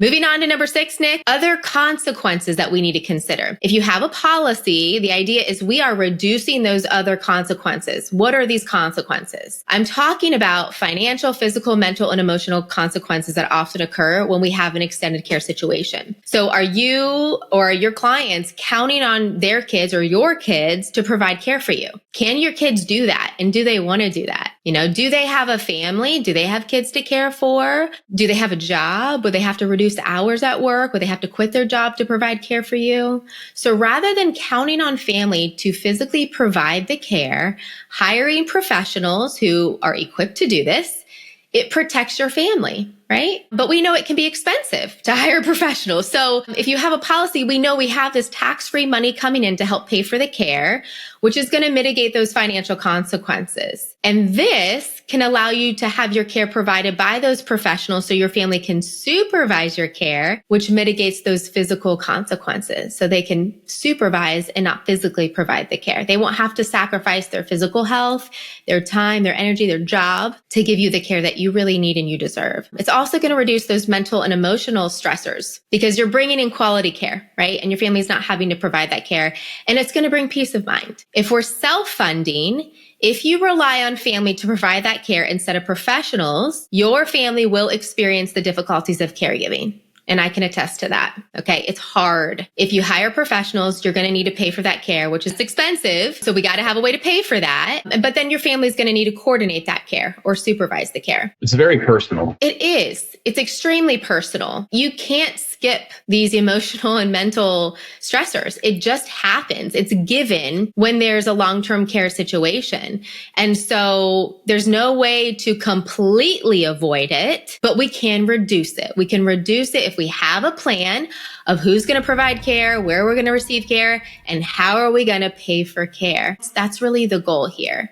Moving on to number 6, Nick, other consequences that we need to consider. If you have a policy, the idea is we are reducing those other consequences. What are these consequences? I'm talking about financial, physical, mental, and emotional consequences that often occur when we have an extended care situation. So are you or your clients counting on their kids or your kids to provide care for you? Can your kids do that? And do they want to do that? Do they have a family? Do they have kids to care for? Do they have a job? Would they have to reduce hours at work? Would they have to quit their job to provide care for you? So rather than counting on family to physically provide the care, hiring professionals who are equipped to do this, it protects your family, right? But we know it can be expensive to hire professionals. So if you have a policy, we know we have this tax-free money coming in to help pay for the care, which is going to mitigate those financial consequences. And this can allow you to have your care provided by those professionals so your family can supervise your care, which mitigates those physical consequences. So they can supervise and not physically provide the care. They won't have to sacrifice their physical health, their time, their energy, their job to give you the care that you really need and you deserve. It's also going to reduce those mental and emotional stressors because you're bringing in quality care, right? And your family's not having to provide that care. And it's going to bring peace of mind. If we're self-funding, if you rely on family to provide that care instead of professionals, your family will experience the difficulties of caregiving. And I can attest to that. Okay. It's hard. If you hire professionals, you're going to need to pay for that care, which is expensive. So we got to have a way to pay for that. But then your family's going to need to coordinate that care or supervise the care. It's very personal. It is. It's extremely personal. You can't skip these emotional and mental stressors. It just happens. It's given when there's a long-term care situation. And so there's no way to completely avoid it, but we can reduce it. We can reduce it if we have a plan of who's going to provide care, where we're going to receive care, and how are we going to pay for care. That's really the goal here.